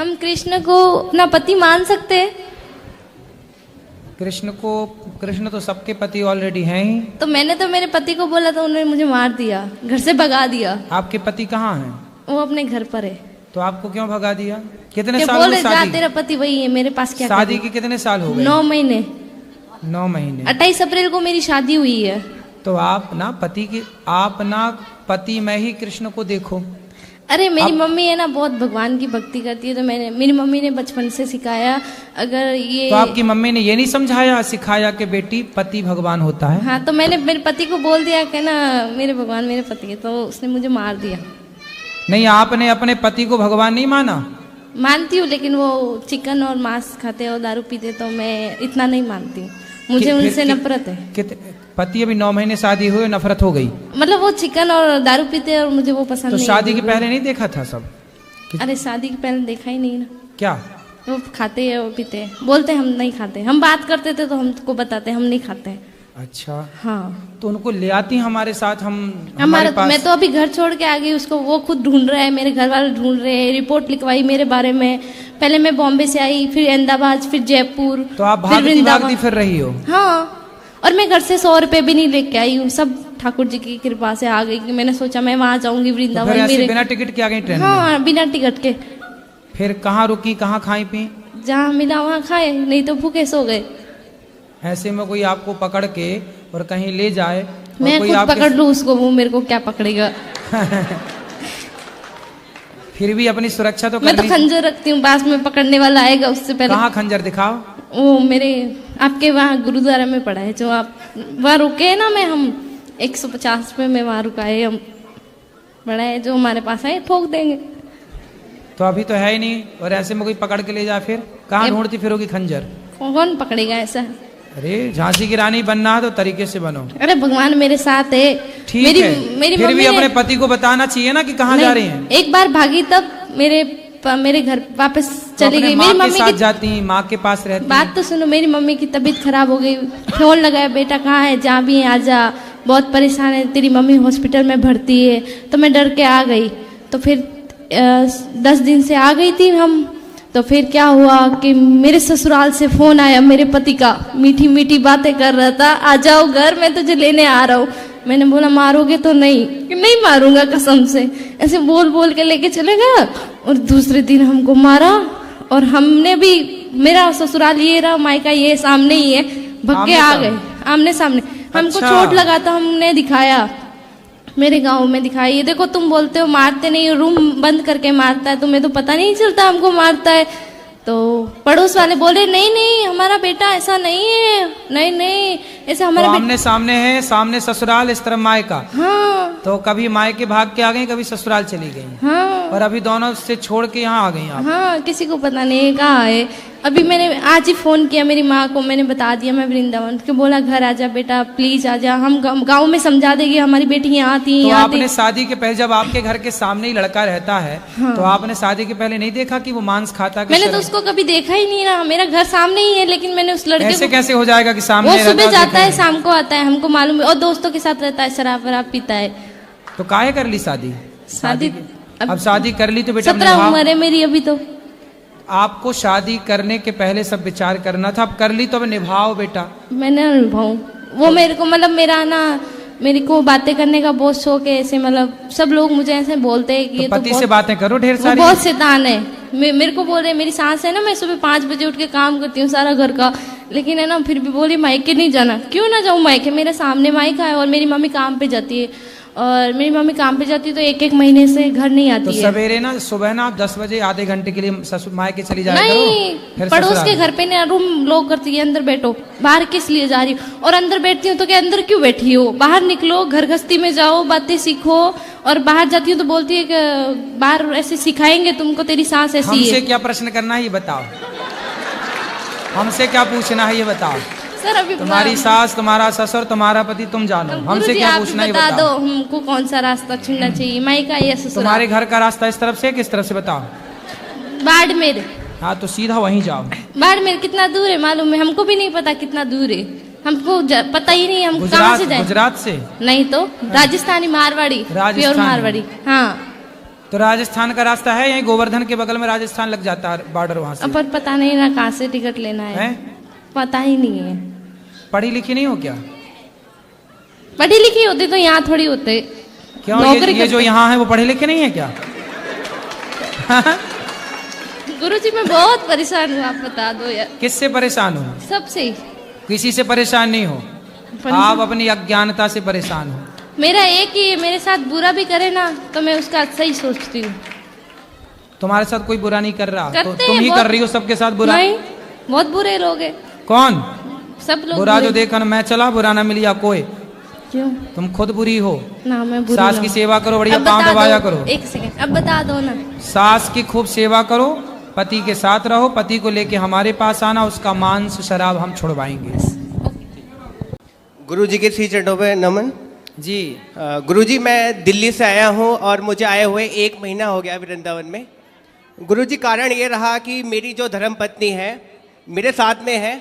हम कृष्ण को अपना पति मान सकते हैं? कृष्ण तो सबके पति ऑलरेडी हैं ही। तो मैंने तो मेरे पति को बोला, तो उन्होंने मुझे मार दिया, घर से भगा दिया। आपके पति कहाँ हैं? वो अपने घर पर है। तो आपको क्यों भगा दिया? कितने क्या साल बोल हुए रहे, जा शादी? तेरा पति वही है, मेरे पास क्या शादी करूं? के कितने साल हो गए? 9 महीने। 9 महीने। 28 अप्रैल को मेरी शादी हुई है। तो आप ना पति में ही कृष्ण को देखो। अरे मेरी मम्मी है ना, बहुत भगवान की भक्ति करती है, तो मेरी मम्मी ने बचपन से सिखाया। अगर ये तो आपकी मम्मी ने ये नहीं समझाया, सिखाया कि बेटी पति भगवान होता है? हाँ, तो मैंने मेरे पति को बोल दिया कि ना मेरे भगवान मेरे पति है, तो उसने मुझे मार दिया। नहीं, आपने अपने पति को भगवान नहीं माना? मानती हूँ, लेकिन वो चिकन और मांस खाते और दारू पीते, तो मैं इतना नहीं मानती हूँ। मुझे उनसे नफरत है। पति अभी 9 महीने शादी हुए, नफरत हो गई? मतलब वो चिकन और दारू पीते और मुझे वो पसंद तो नहीं। शादी के पहले नहीं देखा था सब? अरे शादी के पहले देखा ही नहीं ना। क्या वो खाते हैं, वो पीते हैं, बोलते हम नहीं खाते। हम बात करते थे तो हमको बताते हम नहीं खाते। अच्छा, हाँ। तो उनको ले आती हमारे साथ, हमारे हमारा पास। मैं तो अभी घर छोड़ के आ गई उसको, वो खुद ढूंढ रहा है, मेरे घर वाले ढूंढ रहे हैं। रिपोर्ट लिखवाई मेरे बारे में। पहले मैं बॉम्बे से आई, फिर अहमदाबाद, फिर जयपुर। तो आप भागती फिर रही हो? हाँ, और मैं घर से 100 रुपए भी नहीं लेके आई हूँ, सब ठाकुर जी की कृपा से आ गई। कि मैंने सोचा मैं वहां जाऊंगी वृंदावन। तो मेरे बिना टिकट के आ गई ट्रेन में? हाँ, बिना टिकट के। फिर कहाँ रुकी, कहाँ खाई पी? जहाँ मिला वहाँ खाए, नहीं तो भूखे सो गए। ऐसे में कोई आपको पकड़ के और कहीं ले जाए, मैं खुद पकड़ लूँ उसको, वो मेरे को क्या पकड़ेगा? फिर भी अपनी सुरक्षा तो मैं तो खंजर रखती हूँ, पास में पकड़ने वाला आएगा उससे पहले। कहाँ खंजर दिखाओ? वो मेरे आपके वहाँ गुरुद्वारा में पड़ा है, जो आप वहाँ रुके है ना, हम 150 पे में वहाँ रुकाए, हम बड़ा है जो हमारे पास है, ठोक देंगे। तो अभी तो है ही नहीं, और ऐसे में कोई पकड़ के ले जाए, फिर कहाँ ढूंढती फिरोगी खंजर? कौन पकड़ेगा ऐसा? अरे झांसी की रानी बनना है तो तरीके से बनो। अरे भगवान मेरे साथ है। ठीक है, फिर भी अपने पति को बताना चाहिए ना कि कहाँ जा रही हैं। एक बार भागी तब मेरे घर वापस चली गई। मेरी मम्मी साथ जाती, माँ के पास रहती। बात तो सुनो, मेरी मम्मी की तबीयत खराब हो गई, फोन लगाया, बेटा कहाँ है, जहाँ भी है आजा, बहुत परेशान है, तेरी मम्मी हॉस्पिटल में भर्ती है। तो मैं डर के आ गई। तो फिर 10 दिन से आ गई थी हम। तो फिर क्या हुआ कि मेरे ससुराल से फोन आया मेरे पति का, मीठी मीठी बातें कर रहा था, आ जाओ घर, मैं तुझे लेने आ रहा हूँ। मैंने बोला मारोगे तो? नहीं मारूंगा कसम से। ऐसे बोल बोल के लेके चले गया, और दूसरे दिन हमको मारा। और हमने भी, मेरा ससुराल ये रहा, मायका ये सामने ही है, भग के आ गए आमने सामने। हमको चोट लगा था, हमने दिखाया, मेरे गांव में दिखाई। ये देखो, तुम बोलते हो मारते नहीं, रूम बंद करके मारता है, तुम्हें तो पता नहीं चलता हमको मारता है। तो पड़ोस वाले बोले नहीं हमारा बेटा ऐसा नहीं है, नहीं ऐसा हमारा तो आमने सामने है, सामने ससुराल, इस तरफ मायका। हाँ। तो कभी मायके भाग के आ गई, कभी ससुराल चली गई। हाँ। और अभी दोनों से छोड़ के यहाँ आ गई आप? हाँ, किसी को पता नहीं कहाँ है। अभी मैंने आज ही फोन किया मेरी माँ को, मैंने बता दिया मैं वृंदावन के, बोला घर आजा बेटा प्लीज आजा, हम गाँव में समझा देंगे, हमारी बेटी यहाँ आती है। तो आपने शादी के पहले, जब आपके घर के सामने ही लड़का रहता है, हाँ। तो आपने शादी के पहले नहीं देखा कि वो मांस खाता? मैंने तो उसको कभी देखा ही नहीं ना, मेरा घर सामने ही है, लेकिन मैंने उस लड़के ऐसे कैसे हो जाएगा कि सामने? वो सुबह जाता है, शाम को आता है, हमको मालूम है, और दोस्तों के साथ रहता है, शराब वराब पीता है। तो काहे कर ली शादी? अब शादी कर ली तो बेटा 17 उम्र है मेरी अभी। तो आपको शादी करने के पहले सब विचार करना था, अब कर ली तो अब निभाओ बेटा। मैंने निभाऊं, वो मेरे को मतलब मेरे को बातें करने का बहुत शौक है। ऐसे मतलब सब लोग मुझे ऐसे बोलते हैं कि ये पति से बातें करो ढेर सारी। बहुत शैतान है। मेरे को बोल रहे, मेरी सास है ना, मैं सुबह 5 बजे उठ के काम करती हूँ सारा घर का, लेकिन है ना फिर भी बोली मायके नहीं जाना। क्यों ना जाऊँ मायके? मेरे सामने मायका है, और मेरी मम्मी काम पे जाती है, और मेरी मम्मी काम पे जाती है तो 1-1 महीने से घर नहीं आती तो है। सवेरे ना, सुबह ना आप 10 बजे आधे घंटे के लिए ससुर मायके चली जाया नहीं, करो। पड़ोस के घर पे ना रूम लॉक करती है, अंदर बैठो, बाहर किस लिए जा रही हो? और अंदर बैठती हूँ तो क्या अंदर क्यों बैठी हो? बाहर निकलो, घर गृहस्थी में जाओ, बातें सीखो। और बाहर जाती हूँ तो बोलती है कि बाहर ऐसे सिखाएंगे तुमको, तेरी सास ऐसी है। हमसे क्या प्रश्न करना है ये बताओ, हमसे क्या पूछना है ये बताओ। सर अभी तुम्हारी सास, तुम्हारा ससुर, तुम्हारा पति, तुम जानो, हमसे क्या पूछना है बता दो, हमको कौन सा रास्ता चुनना चाहिए, मायका या ससुराल? तुम्हारे घर का रास्ता इस तरफ से किस तरफ से बताओ? बाड़मेर। हाँ तो सीधा वहीं जाओ। बाड़मेर कितना दूर है मालूम है? हमको भी नहीं पता कितना दूर है, हमको पता ही नहीं, हम कहाँ से जाए? गुजरात से? नहीं तो राजस्थानी मारवाड़ी, प्योर मारवाड़ी। हाँ तो राजस्थान का रास्ता है, यहीं गोवर्धन के बगल में राजस्थान लग जाता है बॉर्डर, वहां से। पर पता नहीं ना कहाँ से टिकट लेना है, पता ही नहीं है। पढ़ी लिखी नहीं हो क्या? पढ़ी लिखी होती तो यहाँ थोड़ी होते। क्यों? ये जो यहाँ है वो पढ़े लिखे नहीं है क्या? गुरुजी मैं बहुत परेशान हूँ, आप बता दो यार। किससे परेशान हो? सबसे। किसी से परेशान नहीं हो, आप अपनी अज्ञानता से परेशान हो। मेरा एक ही है, मेरे साथ बुरा भी करे ना तो मैं उसका अच्छा ही सोचती हूँ। तुम्हारे साथ कोई बुरा नहीं कर रहा, तो तुम ही बहुत, कर रही हो सबके साथ बुरा। नहीं, बहुत बुरे लोग हैं। कौन? सब लोग बुरा जो देखा ना मैं चला, बुरा ना मिली आपको। क्यों? तुम खुद बुरी हो ना, मैं बुरी सास की सेवा करो, बढ़िया पाँव दबाया करो। एक सेकंड, अब बता दो ना। सास की खूब सेवा करो, पति के साथ रहो, पति को लेके हमारे पास आना, उसका मांस शराब हम छुड़वाएंगे। गुरुजी के श्री चरणों पे नमन जी। गुरुजी मैं दिल्ली से आया हूँ और मुझे आए हुए 1 महीना हो गया वृंदावन में। गुरुजी कारण ये रहा कि मेरी जो धर्मपत्नी है मेरे साथ में है,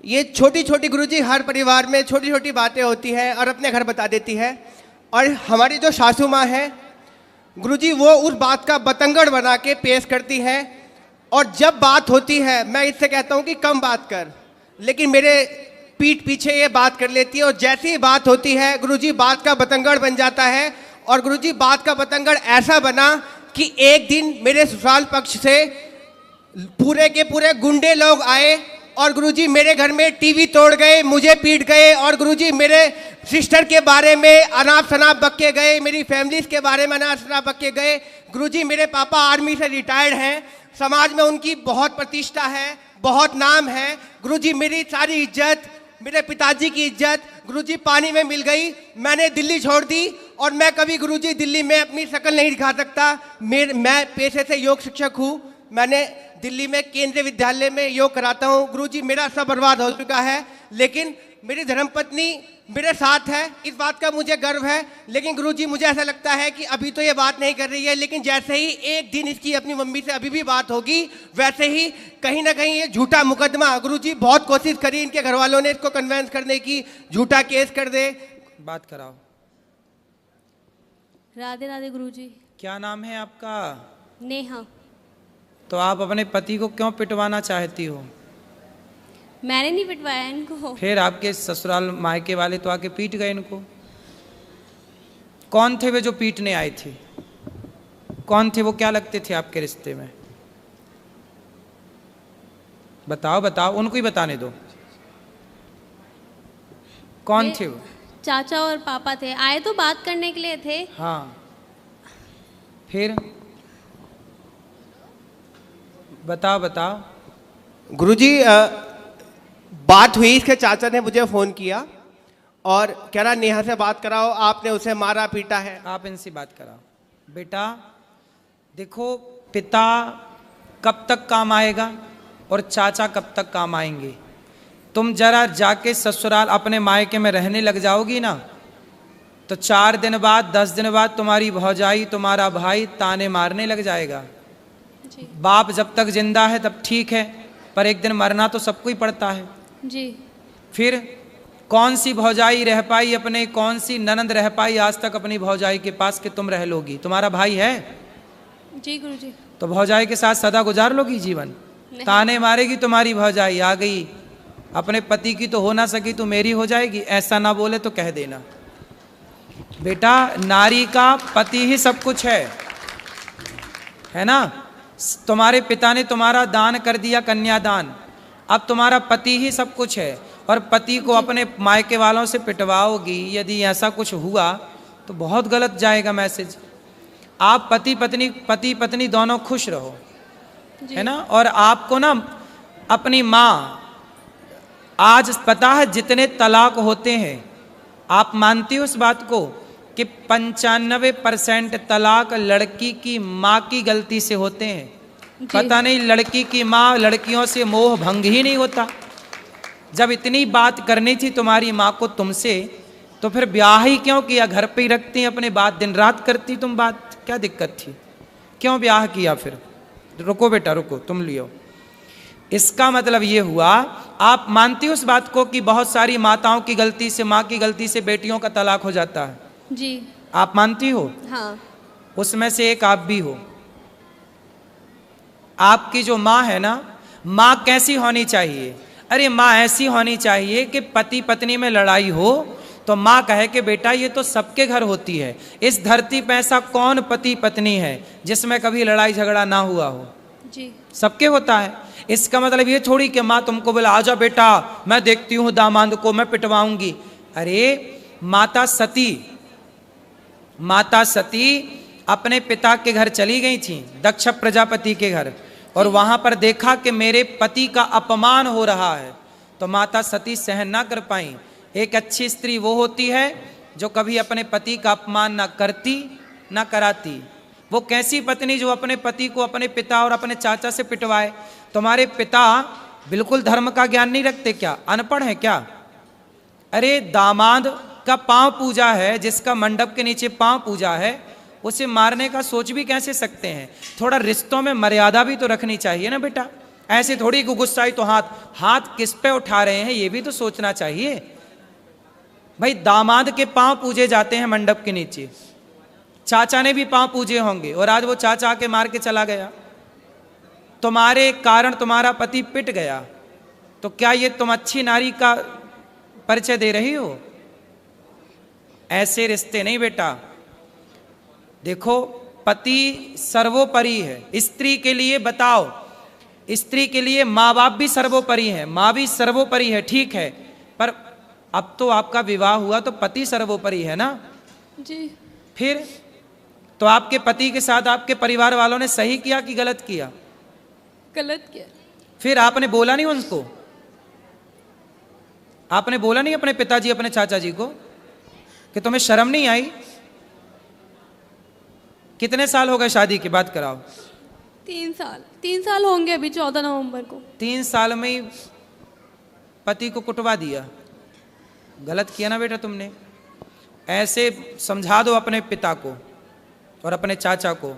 ये छोटी छोटी गुरुजी हर परिवार में छोटी छोटी बातें होती हैं और अपने घर बता देती है। और हमारी जो सासू माँ है गुरुजी, वो उस बात का बतंगड़ बना के पेश करती है। और जब बात होती है मैं इससे कहता हूँ कि कम बात कर, लेकिन मेरे पीठ पीछे ये बात कर लेती है। और जैसी ही बात होती है गुरुजी बात का बतंगड़ बन जाता है। और गुरुजी बात का बतंगड़ ऐसा बना कि एक दिन मेरे ससुराल पक्ष से पूरे के पूरे गुंडे लोग आए और गुरुजी मेरे घर में टीवी तोड़ गए, मुझे पीट गए। और गुरुजी मेरे सिस्टर के बारे में अनाप शनाप बक के गए, मेरी फैमिलीज के बारे में अनाप शनाप बक के गए। गुरुजी मेरे पापा आर्मी से रिटायर्ड हैं, समाज में उनकी बहुत प्रतिष्ठा है, बहुत नाम है। गुरुजी मेरी सारी इज्जत, मेरे पिताजी की इज्जत गुरुजी पानी में मिल गई। मैंने दिल्ली छोड़ दी और मैं कभी गुरुजी दिल्ली में अपनी शक्ल नहीं दिखा सकता। मैं पेशे से योग शिक्षक हूँ, मैंने दिल्ली में केंद्रीय विद्यालय में योग कराता हूँ। गुरुजी मेरा सब बर्बाद हो चुका है, लेकिन मेरी धर्मपत्नी मेरे साथ है, इस बात का मुझे गर्व है। लेकिन गुरुजी मुझे ऐसा लगता है कि अभी तो ये बात नहीं कर रही है, लेकिन जैसे ही एक दिन इसकी अपनी मम्मी से अभी भी बात होगी, वैसे ही कहीं ना कहीं ये झूठा मुकदमा, गुरुजी बहुत कोशिश करी इनके घर वालों ने इसको कन्वेंस करने की, झूठा केस कर दे। बात कराओ। राधे राधे गुरुजी। क्या नाम है आपका? नेहा। तो आप अपने पति को क्यों पिटवाना चाहती हो? मैंने नहीं पिटवाया इनको। फिर आपके ससुराल मायके वाले तो आके पीट गए इनको। कौन थे वे जो पीटने आए थे? कौन थे वो? क्या लगते थे आपके रिश्ते में? बताओ बताओ, उनको ही बताने दो। कौन थे वो? चाचा और पापा थे, आए तो बात करने के लिए थे। हाँ, फिर बताओ बताओ। गुरुजी बात हुई, इसके चाचा ने मुझे फ़ोन किया और कह रहा नेहा से बात कराओ, आपने उसे मारा पीटा है। आप इनसे बात कराओ। बेटा देखो, पिता कब तक काम आएगा और चाचा कब तक काम आएंगे। तुम जरा जाके ससुराल अपने मायके में रहने लग जाओगी ना, तो 4 दिन बाद 10 दिन बाद तुम्हारी भौजाई, तुम्हारा भाई ताने मारने लग जाएगा। बाप जब तक जिंदा है तब ठीक है, पर एक दिन मरना तो सबको ही पड़ता है जी। फिर कौन सी भौजाई रह पाई अपने, कौन सी ननंद रह पाई आज तक अपनी भौजाई के पास कि तुम रह लोगी? तुम्हारा भाई है जी गुरुजी। तो भौजाई के साथ सदा गुजार लोगी जीवन? ताने मारेगी तुम्हारी भौजाई, आ गई अपने पति की तो हो ना सकी तो मेरी हो जाएगी, ऐसा ना बोले तो कह देना। बेटा नारी का पति ही सब कुछ है ना। तुम्हारे पिता ने तुम्हारा दान कर दिया, कन्यादान, अब तुम्हारा पति ही सब कुछ है। और पति को अपने मायके वालों से पिटवाओगी, यदि ऐसा कुछ हुआ तो बहुत गलत जाएगा मैसेज। आप पति पत्नी दोनों खुश रहो, है ना। और आपको ना अपनी माँ, आज पता है जितने तलाक होते हैं, आप मानती हो इस बात को कि 95% तलाक लड़की की माँ की गलती से होते हैं। पता नहीं लड़की की माँ, लड़कियों से मोह भंग ही नहीं होता। जब इतनी बात करनी थी तुम्हारी माँ को तुमसे, तो फिर ब्याह ही क्यों किया? घर पे ही रखती अपने बात, दिन रात करती तुम बात, क्या दिक्कत थी? क्यों ब्याह किया फिर? रुको बेटा रुको, तुम लियो। इसका मतलब ये हुआ, आप मानती हो इस बात को कि बहुत सारी माताओं की गलती से, माँ की गलती से बेटियों का तलाक हो जाता है? जी। आप मानती हो? हाँ। उसमें से एक आप भी हो। आपकी जो माँ है ना, माँ कैसी होनी चाहिए? अरे माँ ऐसी होनी चाहिए कि पति पत्नी में लड़ाई हो तो माँ कहे कि बेटा ये तो सबके घर होती है, इस धरती पे ऐसा कौन पति पत्नी है जिसमें कभी लड़ाई झगड़ा ना हुआ हो? जी। सबके होता है। इसका मतलब ये थोड़ी कि माँ तुमको बोला आजा बेटा मैं देखती हूँ दामाद को मैं पिटवाऊंगी। अरे माता सती अपने पिता के घर चली गई थी, दक्ष प्रजापति के घर, और वहां पर देखा कि मेरे पति का अपमान हो रहा है, तो माता सती सहन ना कर पाई। एक अच्छी स्त्री वो होती है जो कभी अपने पति का अपमान ना करती ना कराती। वो कैसी पत्नी जो अपने पति को अपने पिता और अपने चाचा से पिटवाए? तुम्हारे पिता बिल्कुल धर्म का ज्ञान नहीं रखते क्या? अनपढ़ है क्या? अरे दामाद का पांव पूजा है, जिसका मंडप के नीचे पांव पूजा है, उसे मारने का सोच भी कैसे सकते हैं? थोड़ा रिश्तों में मर्यादा भी तो रखनी चाहिए ना बेटा। ऐसे थोड़ी गुस्साई तो हाथ किस पे उठा रहे हैं ये भी तो सोचना चाहिए। भाई दामाद के पांव पूजे जाते हैं मंडप के नीचे, चाचा ने भी पांव पूजे होंगे, और आज वो चाचा आके मार के चला गया, तुम्हारे कारण तुम्हारा पति पिट गया, तो क्या ये तुम अच्छी नारी का परिचय दे रही हो? ऐसे रिश्ते नहीं बेटा। देखो पति सर्वोपरि है। स्त्री के लिए बताओ, स्त्री के लिए माँ बाप भी सर्वोपरि है, माँ भी सर्वोपरि है, ठीक है, पर अब तो आपका विवाह हुआ तो पति सर्वोपरि है ना? जी। फिर तो आपके पति के साथ आपके परिवार वालों ने सही किया कि गलत किया? गलत किया। फिर आपने बोला नहीं उनको? आपने बोला नहीं अपने पिताजी अपने चाचा जी को कि तुम्हें शर्म नहीं आई? कितने साल हो गए शादी की बात कराओ? 3 साल होंगे अभी 14 नवंबर को। 3 साल में ही पति को कुटवा दिया। गलत किया ना बेटा तुमने। ऐसे समझा दो अपने पिता को और अपने चाचा को,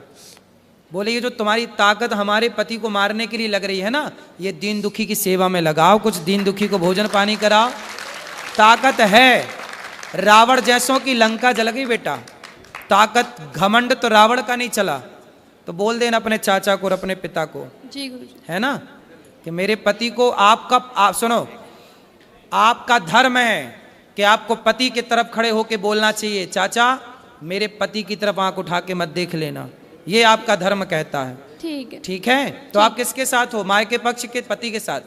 बोले ये जो तुम्हारी ताकत हमारे पति को मारने के लिए लग रही है ना, ये दीन दुखी की सेवा में लगाओ, कुछ दीन दुखी को भोजन पानी कराओ। ताकत है। रावण जैसों की लंका जल गई बेटा। ताकत घमंड तो रावण का नहीं चला। तो बोल देना अपने चाचा को और अपने पिता को, जी गुरुजी। है ना, कि मेरे पति को सुनो, आपका धर्म है कि आपको पति की तरफ खड़े होकर बोलना चाहिए, चाचा मेरे पति की तरफ आंख उठा के मत देख लेना, ये आपका धर्म कहता है। ठीक है। ठीक है। तो आप किसके साथ हो? माँ के पक्ष के पति के साथ?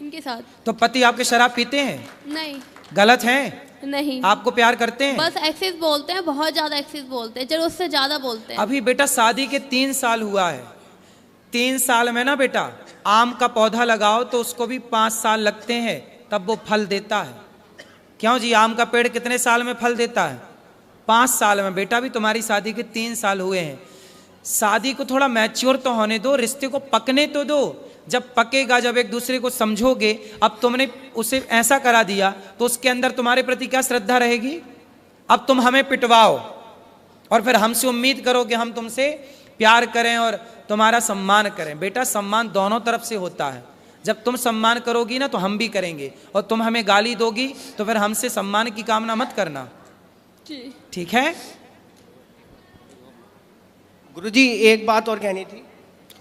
इनके साथ। तो पति आपके शराब पीते हैं? नहीं। गलत है? नहीं। आपको प्यार करते हैं? बस एक्सेस बोलते हैं, बहुत ज्यादा एक्सेस बोलते हैं, जरूरत से ज्यादा बोलते हैं। अभी बेटा शादी के 3 साल हुआ है। 3 साल में ना बेटा आम का पौधा लगाओ तो उसको भी 5 साल लगते हैं तब वो फल देता है। क्यों जी? आम का पेड़ कितने साल में फल देता है? 5 साल में। बेटा भी तुम्हारी शादी के 3 साल हुए हैं। शादी को थोड़ा मैच्योर तो होने दो, रिश्ते को पकने तो दो। जब पकेगा, जब एक दूसरे को समझोगे, अब तुमने उसे ऐसा करा दिया तो उसके अंदर तुम्हारे प्रति क्या श्रद्धा रहेगी? अब तुम हमें पिटवाओ और फिर हमसे उम्मीद करो कि हम तुमसे प्यार करें और तुम्हारा सम्मान करें। बेटा सम्मान दोनों तरफ से होता है। जब तुम सम्मान करोगी ना तो हम भी करेंगे, और तुम हमें गाली दोगी तो फिर हमसे सम्मान की कामना मत करना। जी। ठीक है? गुरुजी एक बात और कहनी थी।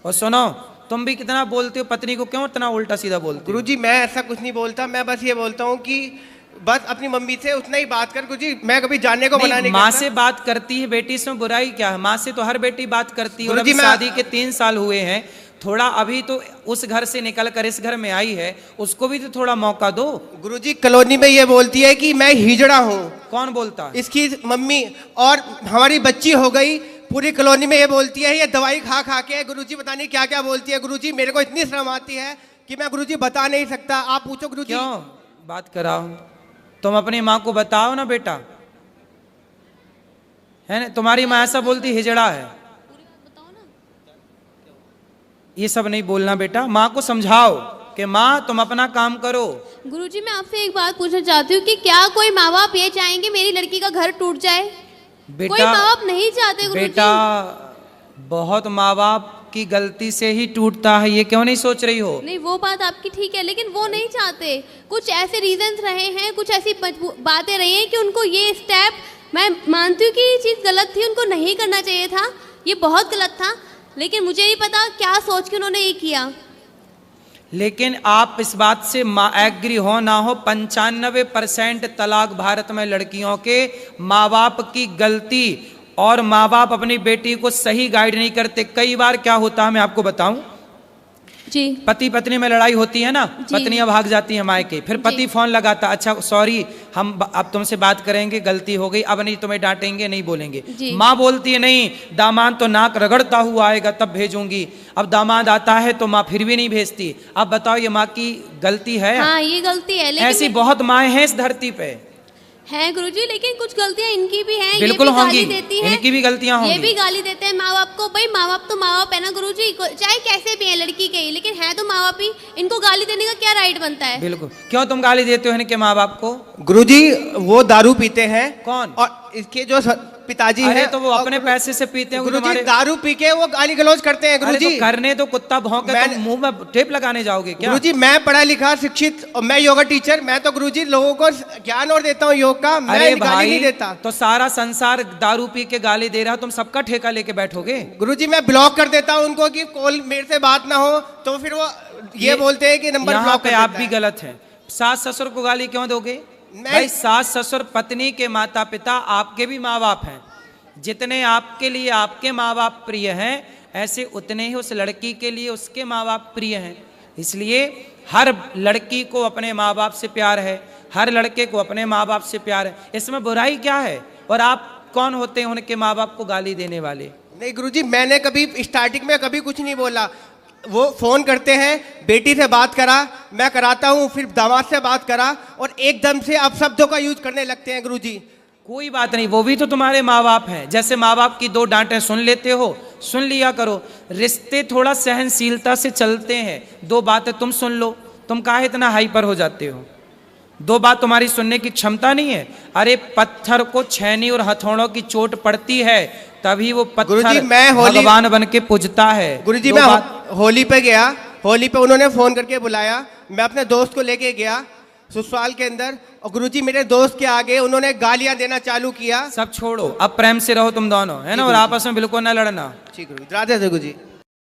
और सुनो, तुम भी कितना बोलते हो पत्नी को, क्यों इतना उल्टा सीधा बोलते हो? गुरुजी मैं ऐसा कुछ नहीं बोलता, मैं बस ये बोलता हूँ कि बस अपनी मम्मी से उतना ही बात कर। गुरुजी मैं कभी जानने को मना नहीं माँ करता। से बात करती है बेटी, इसमें बुराई क्या है? माँ से तो हर बेटी बात करती है। और गुरुजी अभी शादी के 3 साल हुए हैं, थोड़ा अभी तो उस घर से निकल कर इस घर में आई है, उसको भी तो थोड़ा मौका दो। गुरुजी कॉलोनी में ये बोलती है कि मैं हिजड़ा हूँ। कौन बोलता है? इसकी मम्मी, और हमारी बच्ची हो गई, पूरी कॉलोनी में ये बोलती है, ये दवाई खा खा के। गुरुजी पता नहीं क्या क्या बोलती है। गुरुजी मेरे को इतनी शर्म आती है कि मैं गुरुजी बता नहीं सकता। आप पूछो गुरुजी। क्यों बात कराओ? तुम अपनी माँ को बताओ ना बेटा, है ना? तुम्हारी माँ ऐसा बोलती हिजड़ा है, ये सब नहीं बोलना बेटा। माँ को समझाओ कि माँ तुम अपना काम करो। गुरुजी मैं आपसे एक बात पूछना चाहती हूँ कि क्या कोई माँ बाप ये चाहेंगे मेरी लड़की का घर टूट जाए? कोई माँ बाप नहीं चाहते गुरुजी। बेटा बहुत माँ बाप की गलती से ही टूटता है, ये क्यों नहीं सोच रही हो? नहीं, वो बात आपकी ठीक है, लेकिन वो नहीं चाहते। कुछ ऐसे रीजंस रहे हैं, कुछ ऐसी बातें रही हैं कि उनको ये स्टेप, मैं मानती हूँ कि ये चीज़ गलत थी, उनको नहीं करना चाहिए था, ये बहुत गलत था, लेकिन मुझे नहीं पता क्या सोच के उन्होंने ये किया। लेकिन आप इस बात से एग्री हो ना हो, 95% तलाक भारत में लड़कियों के माँ बाप की गलती, और माँ बाप अपनी बेटी को सही गाइड नहीं करते। कई बार क्या होता है मैं आपको बताऊं, जी, पति पत्नी में लड़ाई होती है ना, जी। पत्नियां भाग जाती हैं मायके, फिर पति जी। फोन लगाता, अच्छा सॉरी हम अब तुमसे बात करेंगे, गलती हो गई, अब नहीं तुम्हें डांटेंगे, नहीं बोलेंगे। जी। माँ बोलती है नहीं, दामाद तो नाक रगड़ता हुआ आएगा तब भेजूंगी। अब दामाद आता है तो माँ फिर भी नहीं भेजती। अब बताओ ये माँ की गलती है? हाँ, ये गलती है, लेकिन ऐसी बहुत माएँ हैं इस धरती पे। हैं गुरुजी, लेकिन कुछ गलतियां इनकी भी हैं। बिल्कुल ये भी होंगी, गाली देती हैं, इनकी भी गलतियां ये होंगी। भी गाली देते हैं माँ बाप को। भाई माँ बाप तो माँ बाप है ना गुरुजी, चाहे कैसे भी है लड़की के ही, लेकिन है तो माँ बाप ही। इनको गाली देने का क्या राइट बनता है? बिल्कुल। क्यों तुम गाली देते हो इनके माँ बाप को? गुरुजी वो दारू पीते हैं। कौन? और इसके जो पिताजी अरे हैं तो वो अपने पैसे से पीते हैं गुरुजी, तुम्हारे। दारू पी के वो गाली गलौज करते हैं अरे गुरुजी। तो करने तो कुत्ता भौंके, मैं- तुम मुंह में टेप लगाने जाओगे क्या? गुरुजी मैं पढ़ा लिखा शिक्षित और मैं योगा टीचर, मैं तो गुरुजी लोगों को ज्ञान और देता हूँ योग का, मैं अरे गाली भाई नहीं देता। तो सारा संसार दारू पी के गाली दे रहा, तुम सबका ठेका लेके बैठोगे? गुरुजी मैं ब्लॉक कर देता हूँ उनको कि कॉल मेरे से बात ना हो, तो फिर वो ये बोलते हैं कि नंबर यहाँ ब्लॉक पे कर आप देता भी है। गलत हैं। सास ससुर को गाली क्यों दोगे? मैं- भाई सास ससुर पत्नी के माता पिता आपके भी माँ बाप हैं। जितने आपके लिए आपके माँ बाप प्रिय हैं, ऐसे उतने ही उस लड़की के लिए उसके माँ बाप प्रिय हैं। इसलिए हर लड़की को अपने माँ बाप से प्यार है, हर लड़के को अपने माँ बाप से प्यार है। इसमें बुराई क्या है? और आप कौन होते हैं उनके माँ बाप को गाली देने वाले? नहीं गुरुजी, मैंने कभी स्टार्टिंग में कभी कुछ नहीं बोला। वो फोन करते हैं, बेटी से बात करा, मैं कराता हूँ, फिर दामाद से बात करा, और एकदम से अब शब्दों का यूज करने लगते हैं गुरुजी। कोई बात नहीं, वो भी तो तुम्हारे माँ बाप हैं। जैसे माँ बाप की दो डांटें सुन लेते हो, सुन लिया करो। रिश्ते थोड़ा सहनशीलता से चलते हैं। दो बातें तुम सुन लो, तुम काहे इतना हाइपर हो जाते हो? दो बात तुम्हारी सुनने की क्षमता नहीं है? अरे पत्थर को छेनी और हथौड़ों की चोट पड़ती है, तभी वो गुरुजी, पत्थर मैं भगवान बन के पूजता है। गुरुजी दो मैं बात- होली पे गया, होली पे उन्होंने फोन करके बुलाया, मैं अपने दोस्त को लेके गया ससुराल के अंदर, और गुरुजी मेरे दोस्त के आगे उन्होंने गालियां देना चालू किया। सब छोड़ो, अब प्रेम से रहो तुम दोनों, है ना, और आपस में बिल्कुल ना लड़ना। ठीक गुरुजी, राधे राधे गुरुजी।